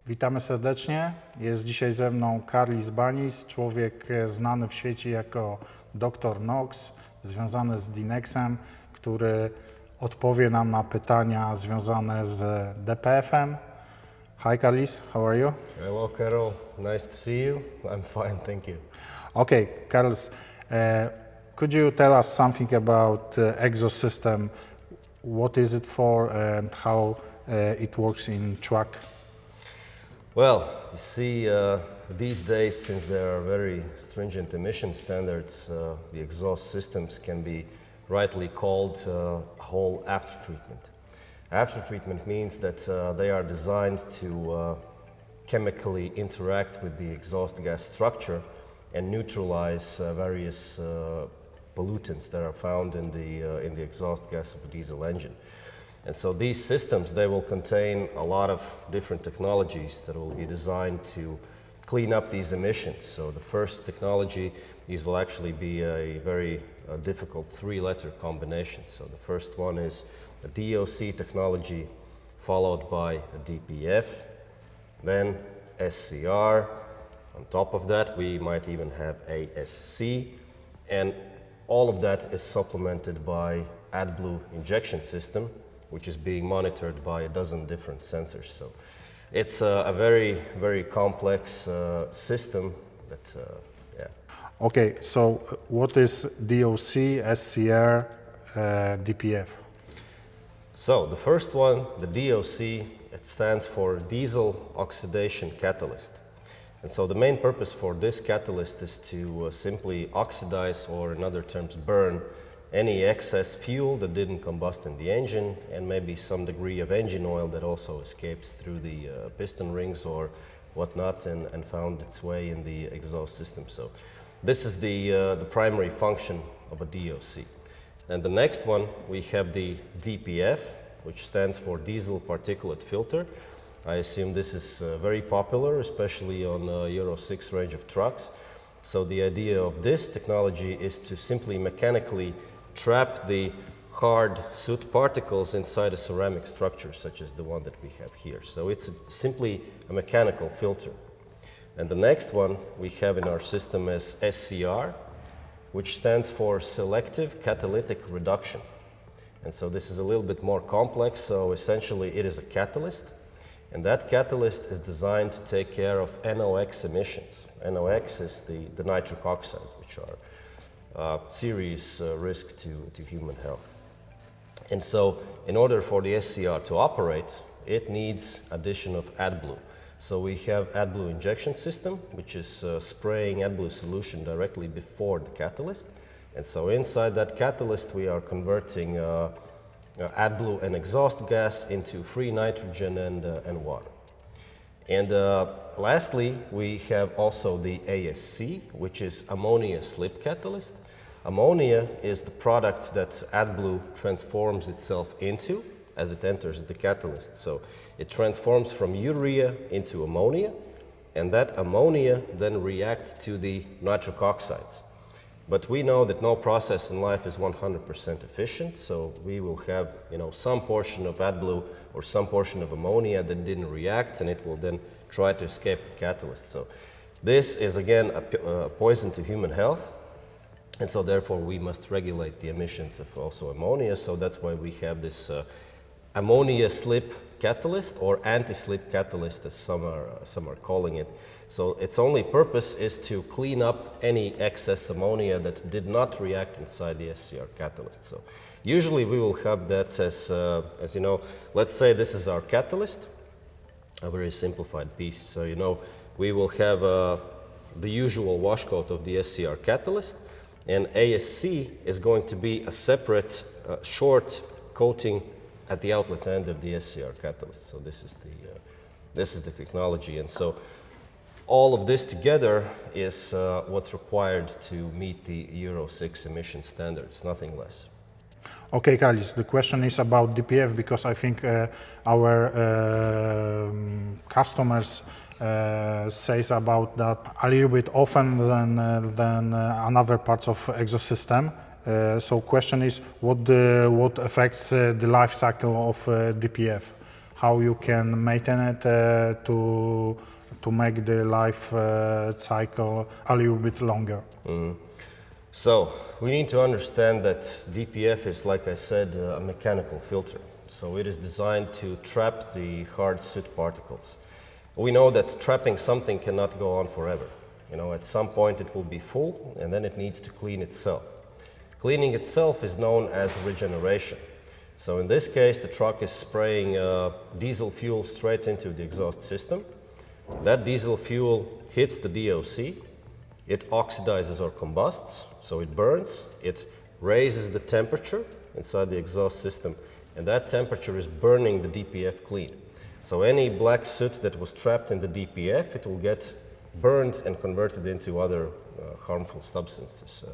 Witamy serdecznie. Jest dzisiaj ze mną Karlis Banis, człowiek znany w sieci jako Dr. Nox, związany z Dinexem, który odpowie nam na pytania związane z DPF-em. Hi Karlis, how are you? Hello, Carol. Nice to see you. I'm fine, thank you. Okay, Karlis, could you tell us something about exhaust system? What is it for and how it works in truck? Well, you see, these days, since there are very stringent emission standards, the exhaust systems can be rightly called whole aftertreatment. Aftertreatment means that they are designed to chemically interact with the exhaust gas structure and neutralize various pollutants that are found in the exhaust gas of a diesel engine. And so these systems, they will contain a lot of different technologies that will be designed to clean up these emissions. So the first technology, these will actually be a very difficult three-letter combination. So the first one is a DOC technology, followed by a DPF, then SCR. On top of that, we might even have ASC, and all of that is supplemented by AdBlue injection system, which is being monitored by a dozen different sensors. So it's a very, very complex system that, yeah. Okay, so what is DOC, SCR, DPF? So the first one, the DOC, it stands for diesel oxidation catalyst. And so the main purpose for this catalyst is to simply oxidize, or in other terms, burn any excess fuel that didn't combust in the engine, and maybe some degree of engine oil that also escapes through the piston rings or whatnot and found its way in the exhaust system. So this is the primary function of a DOC. And the next one, we have the DPF, which stands for diesel particulate filter. I assume this is very popular, especially on Euro 6 range of trucks. So the idea of this technology is to simply mechanically trap the hard soot particles inside a ceramic structure, such as the one that we have here. So it's simply a mechanical filter. And the next one we have in our system is SCR, which stands for Selective Catalytic Reduction. And so this is a little bit more complex, so essentially it is a catalyst, and that catalyst is designed to take care of NOx emissions. NOx is the nitric oxides, which are serious risk to human health. And so in order for the SCR to operate, it needs addition of AdBlue. So we have AdBlue injection system, which is spraying AdBlue solution directly before the catalyst. And so inside that catalyst, we are converting AdBlue and exhaust gas into free nitrogen and water. And lastly, we have also the ASC, which is ammonia slip catalyst. Ammonia is the product that AdBlue transforms itself into as it enters the catalyst. So it transforms from urea into ammonia, and that ammonia then reacts to the nitric oxides. But we know that no process in life is 100% efficient, so we will have, some portion of AdBlue or some portion of ammonia that didn't react, and it will then try to escape the catalyst. So this is again a poison to human health, and so therefore we must regulate the emissions of also ammonia. So that's why we have this ammonia slip catalyst, or anti-slip catalyst, as some are calling it. So its only purpose is to clean up any excess ammonia that did not react inside the SCR catalyst. So usually we will have that as let's say this is our catalyst, a very simplified piece. So we will have the usual wash coat of the SCR catalyst, and ASC is going to be a separate short coating at the outlet end of the SCR catalyst. So this is the technology, and so all of this together is what's required to meet the Euro 6 emission standards, nothing less. Okay, Karlis, the question is about DPF because I think our customers says about that a little bit often than another parts of exhaust system. So question is, what affects the life cycle of DPF? How you can maintain it to make the life cycle a little bit longer? So we need to understand that DPF is, like I said, a mechanical filter. So it is designed to trap the hard soot particles. We know that trapping something cannot go on forever. You know, at some point it will be full and then it needs to clean itself. Cleaning itself is known as regeneration. So in this case, the truck is spraying diesel fuel straight into the exhaust system. That diesel fuel hits the DOC, it oxidizes or combusts, so it burns, it raises the temperature inside the exhaust system, and that temperature is burning the DPF clean. So any black soot that was trapped in the DPF, it will get burned and converted into other harmful substances.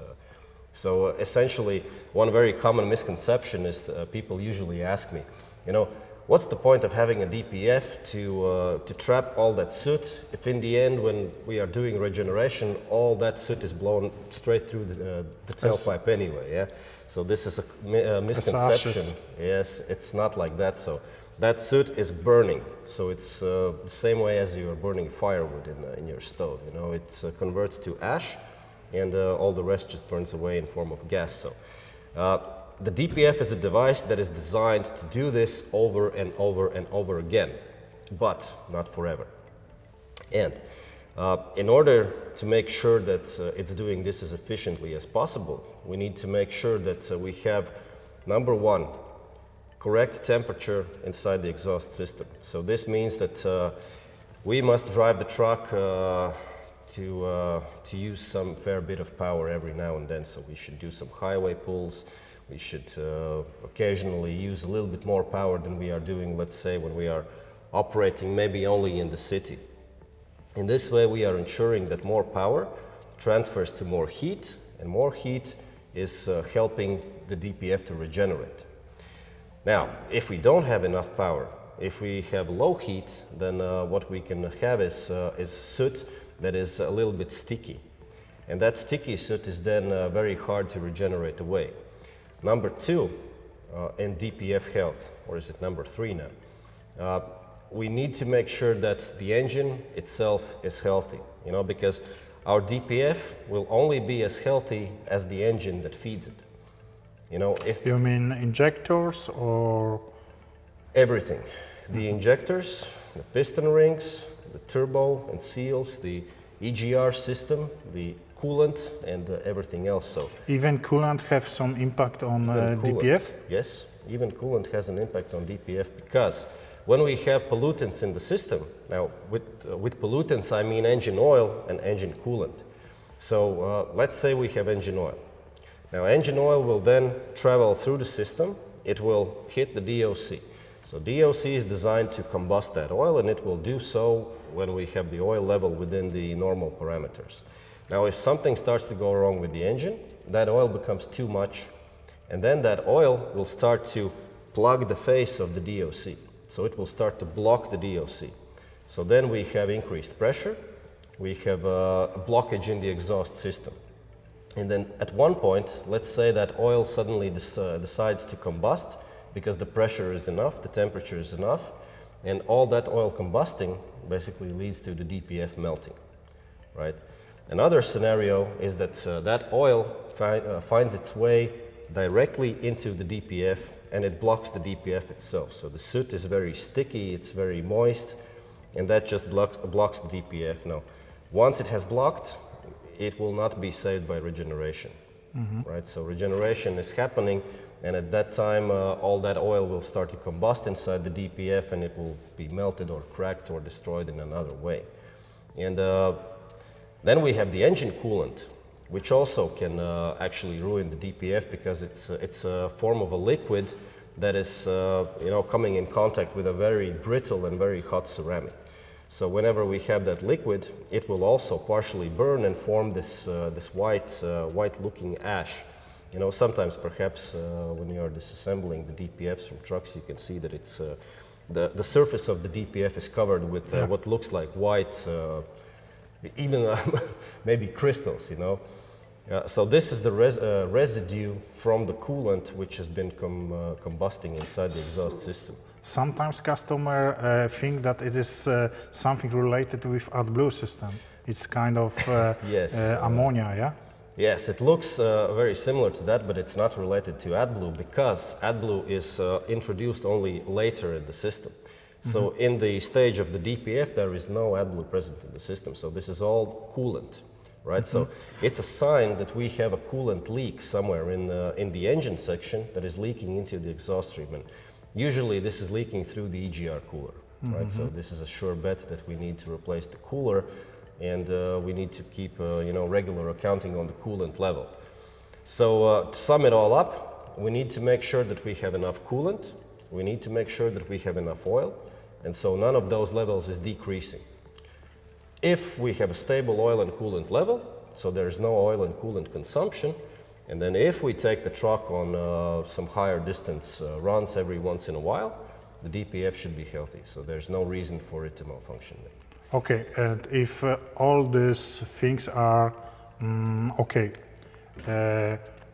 So essentially, one very common misconception is that people usually ask me, you know, what's the point of having a DPF to trap all that soot if in the end, when we are doing regeneration, all that soot is blown straight through the tailpipe anyway, yeah? So this is a misconception. Yes, it's not like that. So that soot is burning. So it's the same way as you are burning firewood in your stove, you know, it converts to ash and all the rest just burns away in form of gas. So the DPF is a device that is designed to do this over and over and over again, but not forever. And in order to make sure that it's doing this as efficiently as possible, we need to make sure that we have, number one, correct temperature inside the exhaust system. So this means that we must drive the truck to use some fair bit of power every now and then. So we should do some highway pulls. We should occasionally use a little bit more power than we are doing, let's say, when we are operating maybe only in the city. In this way, we are ensuring that more power transfers to more heat, and more heat is helping the DPF to regenerate. Now, if we don't have enough power, if we have low heat, then what we can have is soot that is a little bit sticky. And that sticky soot is then very hard to regenerate away. Number two, in DPF health, or is it number three now? We need to make sure that the engine itself is healthy, you know, because our DPF will only be as healthy as the engine that feeds it. You know, if You mean injectors or? everything, the injectors, the piston rings, the turbo and seals, the EGR system, the coolant, and everything else. So Even coolant have some impact on even coolant, DPF? yes, even coolant has an impact on DPF, because when we have pollutants in the system, now with pollutants I mean engine oil and engine coolant. So let's say we have engine oil. Now engine oil will then travel through the system, it will hit the DOC. So DOC is designed to combust that oil, and it will do so when we have the oil level within the normal parameters. Now if something starts to go wrong with the engine, that oil becomes too much, and then that oil will start to plug the face of the DOC. So it will start to block the DOC. So then we have increased pressure, we have a blockage in the exhaust system. And then at one point, let's say that oil suddenly decides to combust because the pressure is enough, the temperature is enough, and all that oil combusting basically leads to the DPF melting, right? Another scenario is that that oil finds its way directly into the DPF, and it blocks the DPF itself. So the soot is very sticky, it's very moist, and that just blocks the DPF. Now, once it has blocked, it will not be saved by regeneration, right? So regeneration is happening, and at that time, all that oil will start to combust inside the DPF, and it will be melted or cracked or destroyed in another way. And then we have the engine coolant, which also can actually ruin the DPF because it's a form of a liquid that is coming in contact with a very brittle and very hot ceramic. So whenever we have that liquid, it will also partially burn and form this white-looking ash. You know, sometimes perhaps when you are disassembling the DPFs from trucks, you can see that it's the surface of the DPF is covered with what looks like white, even maybe crystals, you know. So this is the residue from the coolant which has been combusting inside the exhaust system. Sometimes customer think that it is something related with AdBlue system. It's kind of Yes. ammonia, yeah? Yes, it looks very similar to that, but it's not related to AdBlue because AdBlue is introduced only later in the system. So in the stage of the DPF, there is no AdBlue present in the system. So this is all coolant, right? So it's a sign that we have a coolant leak somewhere in the engine section that is leaking into the exhaust stream. And usually this is leaking through the EGR cooler, right? So this is a sure bet that we need to replace the cooler, and we need to keep you know, regular accounting on the coolant level. So to sum it all up, we need to make sure that we have enough coolant, we need to make sure that we have enough oil, and so none of those levels is decreasing. If we have a stable oil and coolant level, so there is no oil and coolant consumption, and then if we take the truck on some higher distance runs every once in a while, the DPF should be healthy, so there's no reason for it to malfunction. Okay, and if all these things are okay,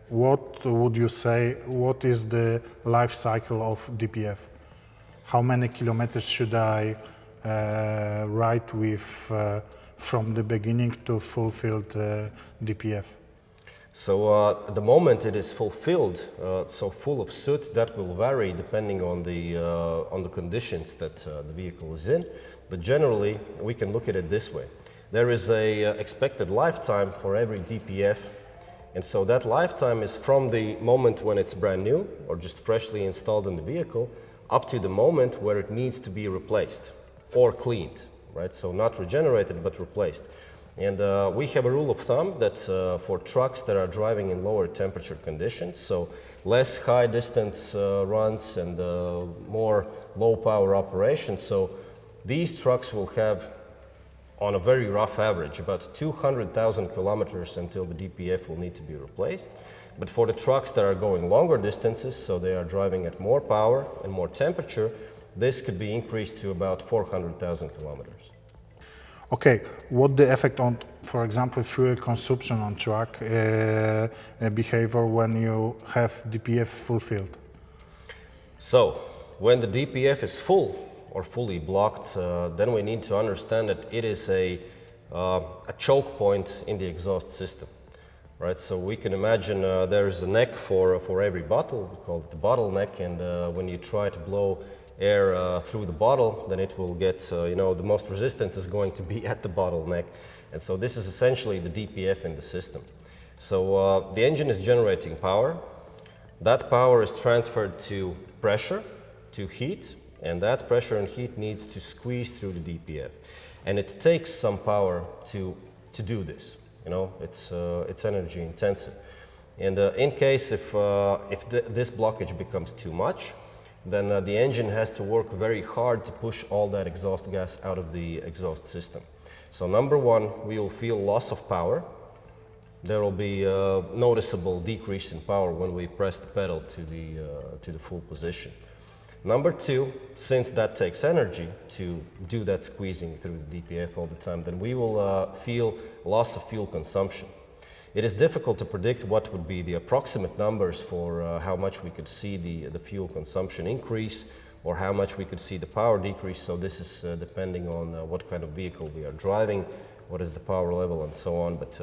what would you say, what is the life cycle of DPF? How many kilometers should I ride with from the beginning to fulfilled DPF? So the moment it is fulfilled, so full of soot, that will vary depending on the conditions that the vehicle is in. But generally, we can look at it this way. There is a expected lifetime for every DPF, and so that lifetime is from the moment when it's brand new or just freshly installed in the vehicle up to the moment where it needs to be replaced or cleaned, right? So not regenerated, but replaced. And we have a rule of thumb that for trucks that are driving in lower temperature conditions, so less high distance runs and more low power operations, so these trucks will have, on a very rough average, about 200,000 kilometers until the DPF will need to be replaced. But for the trucks that are going longer distances, so they are driving at more power and more temperature, this could be increased to about 400,000 kilometers. Okay, what the effect on, for example, fuel consumption on truck behavior when you have DPF fulfilled? So, when the DPF is full or fully blocked, then we need to understand that it is a choke point in the exhaust system, right? So we can imagine there is a neck for every bottle, we call it the bottleneck, and when you try to blow air through the bottle, then it will get, you know, the most resistance is going to be at the bottleneck. And so this is essentially the DPF in the system. So the engine is generating power. That power is transferred to pressure, to heat, and that pressure and heat needs to squeeze through the DPF. And it takes some power to do this. You know, it's energy intensive. And in case if this blockage becomes too much, then the engine has to work very hard to push all that exhaust gas out of the exhaust system. So number one, we will feel loss of power. There will be a noticeable decrease in power when we press the pedal to the full position. Number two, since that takes energy to do that squeezing through the DPF all the time, then we will feel loss of fuel consumption. It is difficult to predict what would be the approximate numbers for how much we could see the fuel consumption increase or how much we could see the power decrease. So this is depending on what kind of vehicle we are driving, what is the power level and so on. But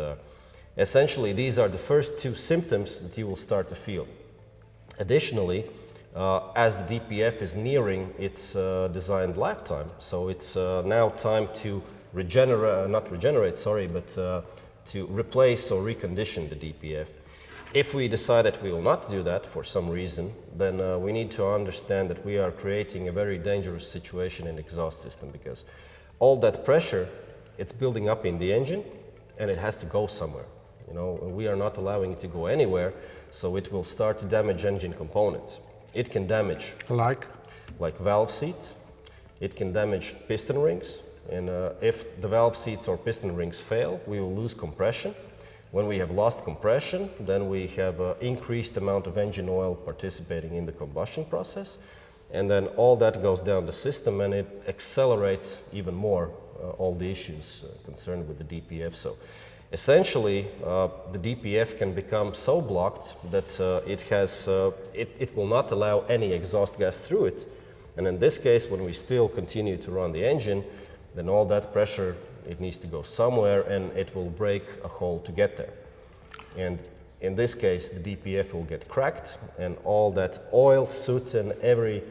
essentially, these are the first two symptoms that you will start to feel. Additionally, as the DPF is nearing its designed lifetime, so it's now time to to replace or recondition the DPF. If we decide that we will not do that for some reason, then we need to understand that we are creating a very dangerous situation in the exhaust system, because all that pressure, it's building up in the engine and it has to go somewhere. You know, we are not allowing it to go anywhere, so it will start to damage engine components. It can damage like valve seats, it can damage piston rings, and if the valve seats or piston rings fail, we will lose compression. When we have lost compression, then we have an increased amount of engine oil participating in the combustion process. and then all that goes down the system, and it accelerates even more all the issues concerned with the DPF. So essentially, the DPF can become so blocked that it will not allow any exhaust gas through it. And in this case, when we still continue to run the engine, then all that pressure, it needs to go somewhere, and it will break a hole to get there. And in this case, the DPF will get cracked, and all that oil, soot, and every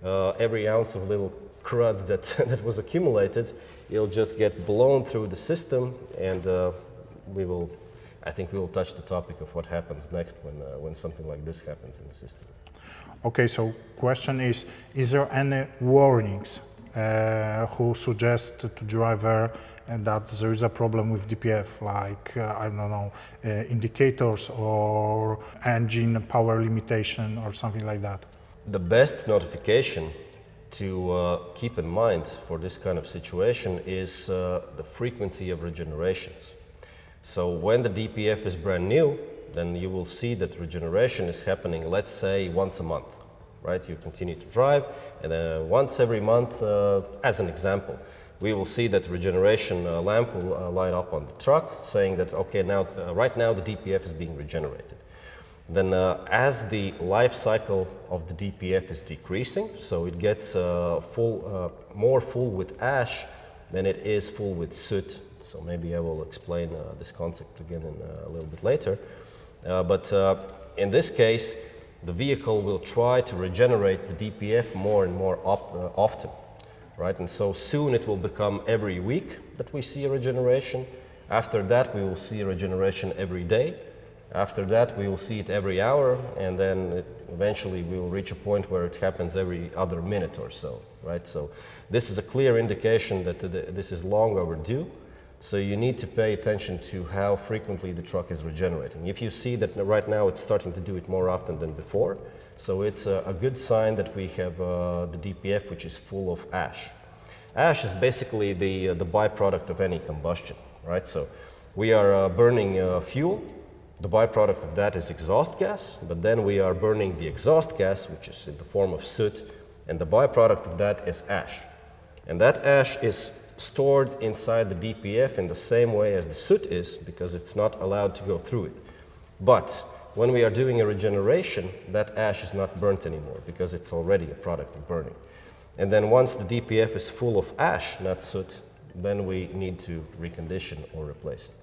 ounce of little crud that, that was accumulated, it'll just get blown through the system, and I think we will touch the topic of what happens next when something like this happens in the system. Okay, so question is there any warnings who suggest to driver that there is a problem with DPF, like, I don't know, indicators or engine power limitation or something like that? The best notification to keep in mind for this kind of situation is the frequency of regenerations. So when the DPF is brand new, then you will see that regeneration is happening, let's say, once a month, right? You continue to drive, and then once every month, as an example, we will see that regeneration lamp will light up on the truck, saying that, okay, now, right now the DPF is being regenerated. Then as the life cycle of the DPF is decreasing, so it gets more full with ash than it is full with soot. So maybe I will explain this concept again a little bit later. But in this case, the vehicle will try to regenerate the DPF more and more often, right? And so soon it will become every week that we see a regeneration. After that, we will see a regeneration every day. After that, we will see it every hour, and then eventually we will reach a point where it happens every other minute or so, right? So this is a clear indication that this is long overdue. So you need to pay attention to how frequently the truck is regenerating. If you see that right now it's starting to do it more often than before, so it's a good sign that we have the DPF which is full of ash. Ash is basically the byproduct of any combustion, right? So we are burning fuel. The byproduct of that is exhaust gas, but then we are burning the exhaust gas, which is in the form of soot, and the byproduct of that is ash. And that ash is stored inside the DPF in the same way as the soot is, because it's not allowed to go through it. But when we are doing a regeneration, that ash is not burnt anymore, because it's already a product of burning. And then once the DPF is full of ash, not soot, then we need to recondition or replace it.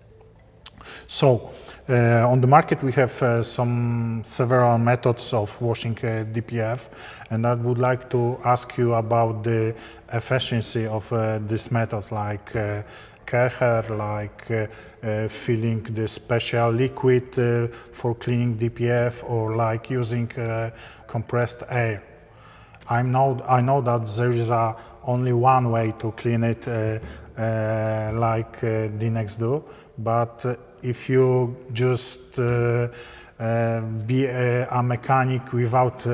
So, on the market we have several methods of washing DPF, and I would like to ask you about the efficiency of this method, like Kercher, like filling the special liquid for cleaning DPF, or like using compressed air. I know that there is only one way to clean it, like Dinex do, but if you just be a mechanic without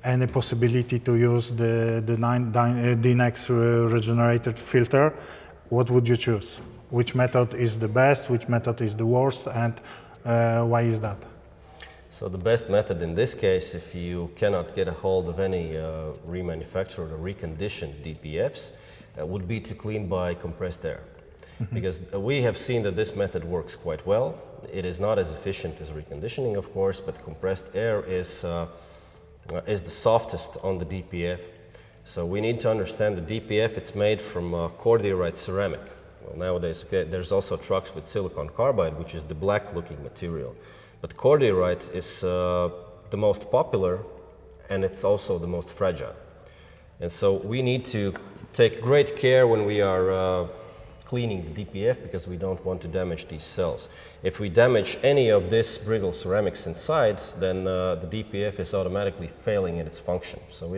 any possibility to use the Dinex regenerated filter, what would you choose? Which method is the best, which method is the worst, and why is that? So the best method in this case, if you cannot get a hold of any remanufactured or reconditioned DPFs, would be to clean by compressed air. Because we have seen that this method works quite well. It is not as efficient as reconditioning, of course, but compressed air is the softest on the DPF. So we need to understand the DPF, it's made from cordierite ceramic. Well, nowadays, okay, there's also trucks with silicon carbide, which is the black-looking material. But cordierite is the most popular, and it's also the most fragile. And so we need to take great care when we are cleaning the DPF, because we don't want to damage these cells. If we damage any of this brittle ceramics inside, then the DPF is automatically failing in its function. So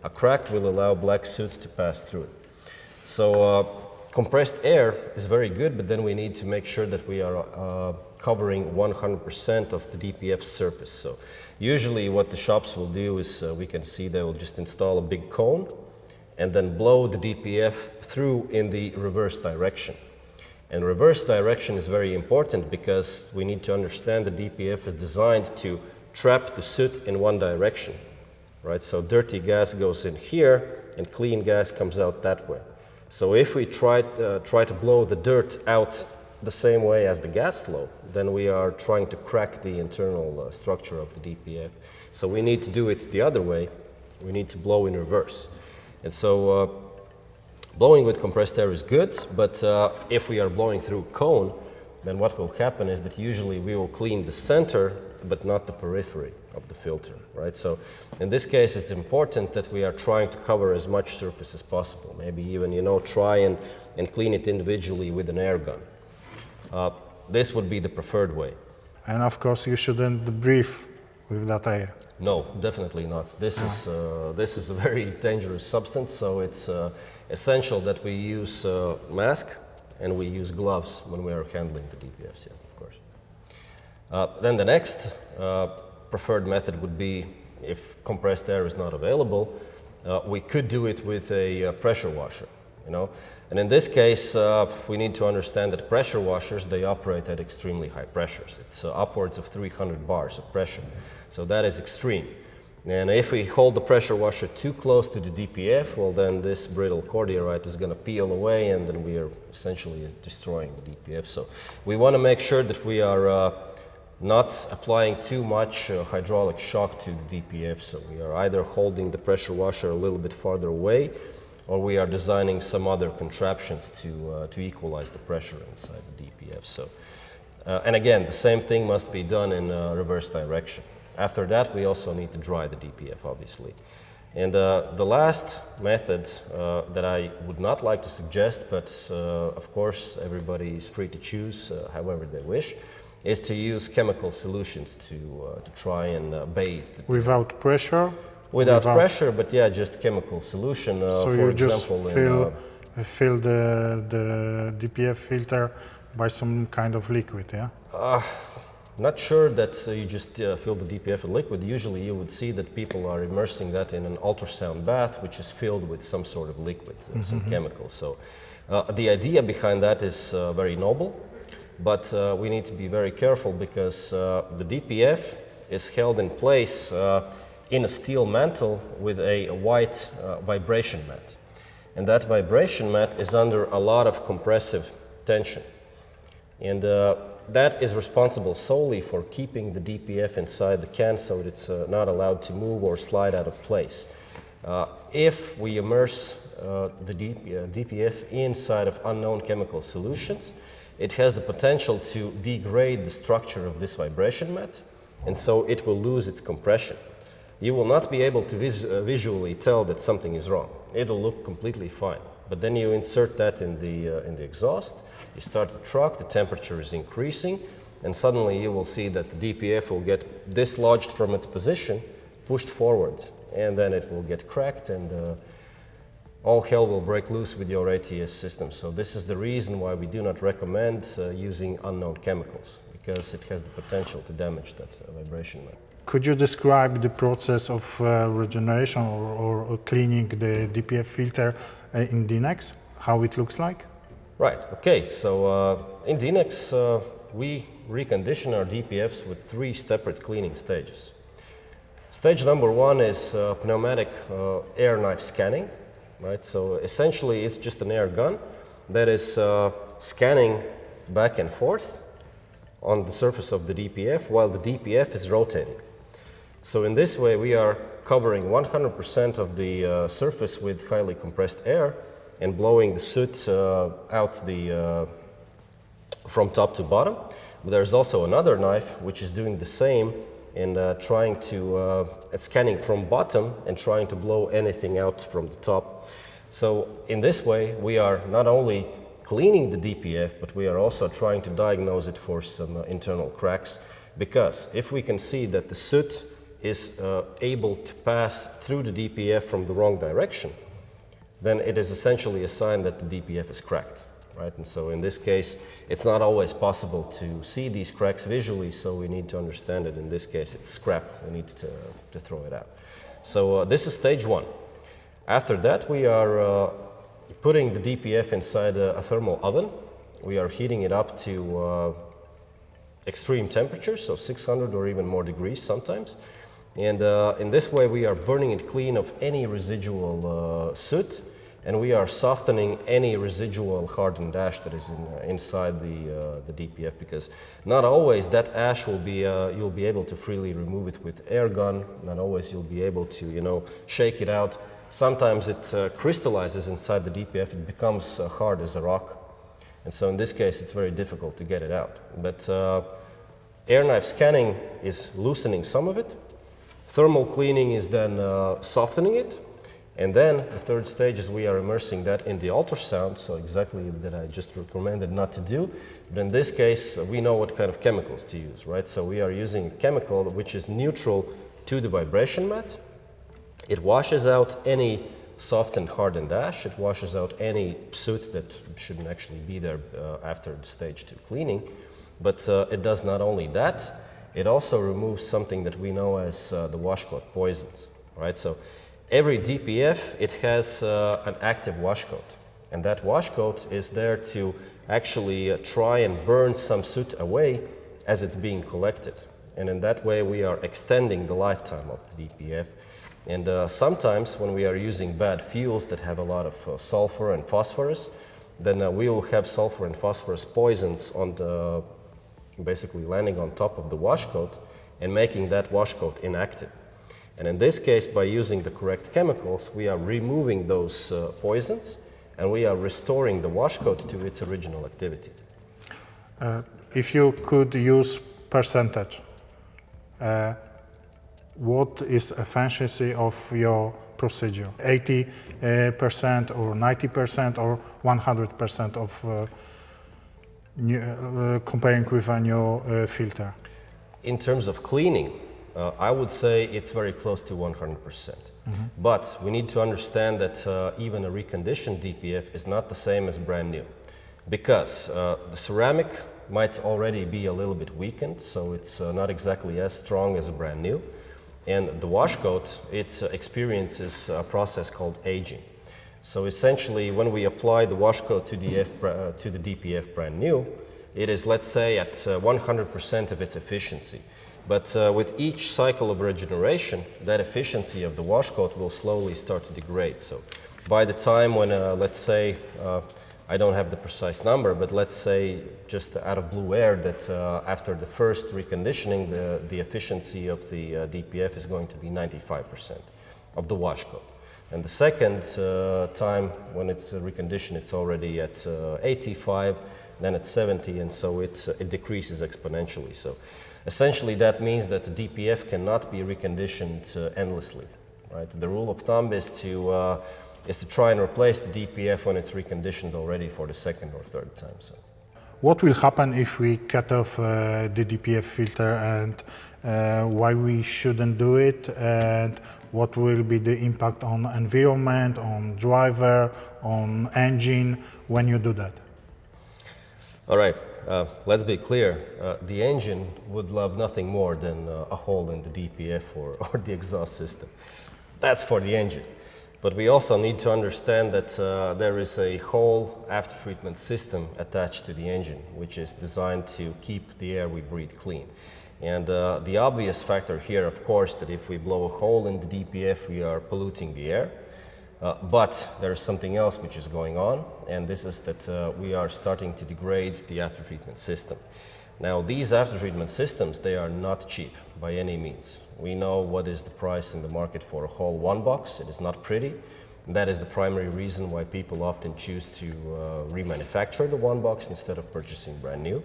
a crack will allow black soot to pass through it. So compressed air is very good, but then we need to make sure that we are covering 100% of the DPF surface. So usually what the shops will do is, we can see they will just install a big cone and then blow the DPF through in the reverse direction. And reverse direction is very important because we need to understand the DPF is designed to trap the soot in one direction. right? So dirty gas goes in here and clean gas comes out that way. So if we try to blow the dirt out the same way as the gas flow, then we are trying to crack the internal structure of the DPF. So we need to do it the other way. We need to blow in reverse. And so blowing with compressed air is good, but if we are blowing through cone, then what will happen is that usually we will clean the center, but not the periphery of the filter, right? So in this case, it's important that we are trying to cover as much surface as possible. Maybe even, try and clean it individually with an air gun. This would be the preferred way. And of course, you shouldn't breathe with that air. No, definitely not. This is a very dangerous substance, so it's essential that we use mask and we use gloves when we are handling the DPFs, yeah, of course. Then the next preferred method would be, if compressed air is not available, we could do it with a pressure washer, And in this case, we need to understand that pressure washers, they operate at extremely high pressures. It's upwards of 300 bars of pressure. So that is extreme. And if we hold the pressure washer too close to the DPF, well, then this brittle cordierite is going to peel away, and then we are essentially destroying the DPF. So we want to make sure that we are not applying too much hydraulic shock to the DPF. So we are either holding the pressure washer a little bit farther away, or we are designing some other contraptions to equalize the pressure inside the DPF. So, and again, the same thing must be done in reverse direction. After that, we also need to dry the DPF, obviously. And the last method that I would not like to suggest, but of course everybody is free to choose however they wish, is to use chemical solutions to try and bathe. Without pressure? Without pressure, but yeah, just chemical solution. So for you example, just fill the DPF filter by some kind of liquid, yeah? Not sure that you just fill the DPF with liquid. Usually you would see that people are immersing that in an ultrasound bath, which is filled with some sort of liquid, some chemical. So the idea behind that is very noble, but we need to be very careful because the DPF is held in place in a steel mantle with a white vibration mat. And that vibration mat is under a lot of compressive tension. And that is responsible solely for keeping the DPF inside the can so that it's not allowed to move or slide out of place. If we immerse the DPF inside of unknown chemical solutions, it has the potential to degrade the structure of this vibration mat, and so it will lose its compression. You will not be able to visually tell that something is wrong. It'll look completely fine. But then you insert that in the exhaust, you start the truck, the temperature is increasing, and suddenly you will see that the DPF will get dislodged from its position, pushed forward, and then it will get cracked, and all hell will break loose with your ATS system. So this is the reason why we do not recommend using unknown chemicals, because it has the potential to damage that vibration mat. Could you describe the process of regeneration or cleaning the DPF filter in DINEX, how it looks like? Right, okay, so in DINEX we recondition our DPFs with 3 separate cleaning stages. Stage number 1 is pneumatic air knife scanning, right? So essentially it's just an air gun that is scanning back and forth on the surface of the DPF while the DPF is rotating. So in this way we are covering 100% of the surface with highly compressed air and blowing the soot out from top to bottom. But there's also another knife which is doing the same and trying to, it's scanning from bottom and trying to blow anything out from the top. So in this way we are not only cleaning the DPF, but we are also trying to diagnose it for some internal cracks, because if we can see that the soot is able to pass through the DPF from the wrong direction, then it is essentially a sign that the DPF is cracked, right? And so in this case, it's not always possible to see these cracks visually, so we need to understand it. In this case, it's scrap. We need to throw it out. So this is stage 1. After that, we are putting the DPF inside a thermal oven. We are heating it up to extreme temperatures, so 600 or even more degrees sometimes. And in this way, we are burning it clean of any residual soot, and we are softening any residual hardened ash that is inside the DPF, because not always that ash will be, you'll be able to freely remove it with air gun. Not always you'll be able to, you know, shake it out. Sometimes it crystallizes inside the DPF. It becomes hard as a rock. And so in this case, it's very difficult to get it out. But air knife scanning is loosening some of it. Thermal cleaning is then softening it. And then the third stage is we are immersing that in the ultrasound, so exactly that I just recommended not to do. But in this case, we know what kind of chemicals to use, right? So we are using a chemical which is neutral to the vibration mat. It washes out any soft and hardened ash. It washes out any soot that shouldn't actually be there after the stage 2 cleaning. But it does not only that, it also removes something that we know as the washcoat poisons, right? So every DPF, it has an active washcoat, and that washcoat is there to actually try and burn some soot away as it's being collected. And in that way, we are extending the lifetime of the DPF. And sometimes when we are using bad fuels that have a lot of sulfur and phosphorus, then we will have sulfur and phosphorus poisons on the, basically landing on top of the washcoat and making that washcoat inactive. And in this case, by using the correct chemicals, we are removing those poisons, and we are restoring the washcoat to its original activity. If you could use percentage, what is efficiency of your procedure? 80% or 90% or 100% of comparing with a new filter? In terms of cleaning, I would say it's very close to 100%. But we need to understand that even a reconditioned DPF is not the same as brand new, because the ceramic might already be a little bit weakened, so it's not exactly as strong as a brand new. And the washcoat, it experiences a process called aging. So essentially, when we apply the washcoat to the DPF brand new, it is, let's say, at 100% of its efficiency. But with each cycle of regeneration, that efficiency of the washcoat will slowly start to degrade. So by the time when, let's say, I don't have the precise number, but let's say just out of blue air that after the first reconditioning, the efficiency of the DPF is going to be 95% of the washcoat. And the second time when it's reconditioned, it's already at 85, then it's 70, and so it decreases exponentially. So essentially that means that the DPF cannot be reconditioned endlessly, right? The rule of thumb is to try and replace the DPF when it's reconditioned already for the second or third time. So, what will happen if we cut off the DPF filter, and why we shouldn't do it, and what will be the impact on environment, on driver, on engine when you do that? All right, let's be clear. The engine would love nothing more than a hole in the DPF or the exhaust system. That's for the engine. But we also need to understand that there is a whole after-treatment system attached to the engine, which is designed to keep the air we breathe clean. And the obvious factor here, of course, that if we blow a hole in the DPF, we are polluting the air. But there's something else which is going on, and this is that we are starting to degrade the after-treatment system. Now, these after-treatment systems, they are not cheap by any means. We know what is the price in the market for a whole one box. It is not pretty. And that is the primary reason why people often choose to remanufacture the one box instead of purchasing brand new.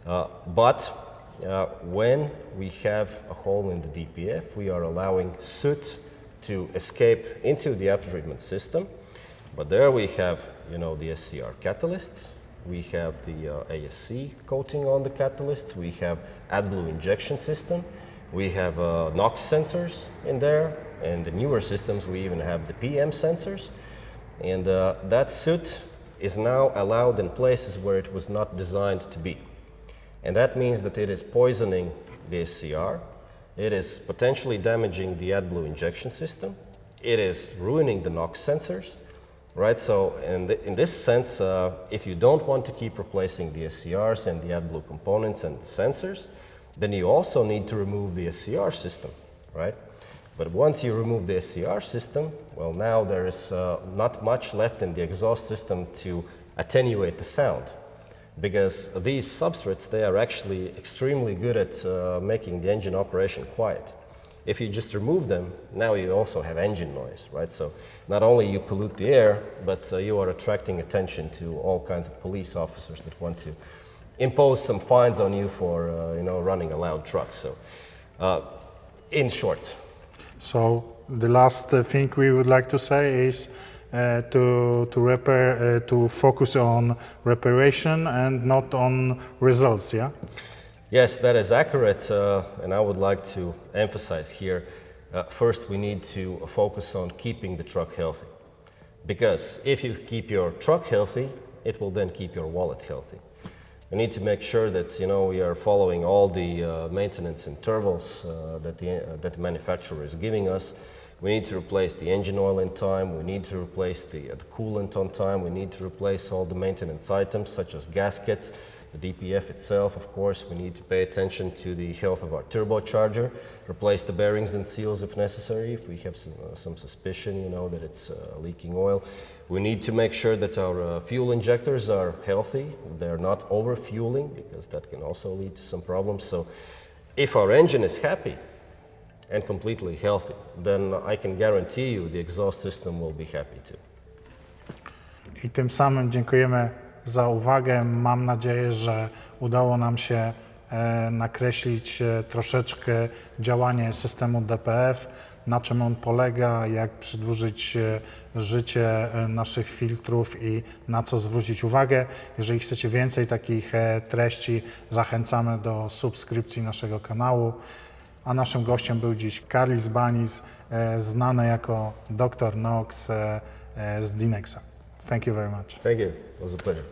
But when we have a hole in the DPF, we are allowing soot to escape into the after-treatment system. But there we have, you know, the SCR catalysts. We have the ASC coating on the catalysts. We have AdBlue injection system. We have NOx sensors in there. And the newer systems, we even have the PM sensors. And that soot is now allowed in places where it was not designed to be. And that means that it is poisoning the SCR. It is potentially damaging the AdBlue injection system. It is ruining the NOx sensors. Right, so in this sense, if you don't want to keep replacing the SCRs and the AdBlue components and the sensors, then you also need to remove the SCR system. right? But once you remove the SCR system, well, now there is not much left in the exhaust system to attenuate the sound, because these substrates, they are actually extremely good at making the engine operation quiet. If you just remove them, now you also have engine noise, right? So not only you pollute the air, but you are attracting attention to all kinds of police officers that want to impose some fines on you for running a loud truck. So in short. So the last thing we would like to say is to focus on reparation and not on results, yeah? Yes, that is accurate, and I would like to emphasize here, first we need to focus on keeping the truck healthy. Because if you keep your truck healthy, it will then keep your wallet healthy. We need to make sure that we are following all the maintenance intervals that the manufacturer is giving us. We need to replace the engine oil in time, we need to replace the coolant on time, we need to replace all the maintenance items such as gaskets, the DPF itself, of course. We need to pay attention to the health of our turbocharger, replace the bearings and seals if necessary, if we have some suspicion, that it's leaking oil. We need to make sure that our fuel injectors are healthy, they're not over-fueling, because that can also lead to some problems. So if our engine is happy and completely healthy, then I can guarantee you the exhaust system will be happy too. I tym samym dziękujemy za uwagę. Mam nadzieję, że udało nam się nakreślić troszeczkę działanie systemu DPF, na czym on polega, jak przedłużyć życie naszych filtrów i na co zwrócić uwagę. Jeżeli chcecie więcej takich treści, zachęcamy do subskrypcji naszego kanału. A naszym gościem był dziś Karlis Banis, znany jako Dr. Knox z Dinexa. Thank you very much. Thank you. It was a pleasure.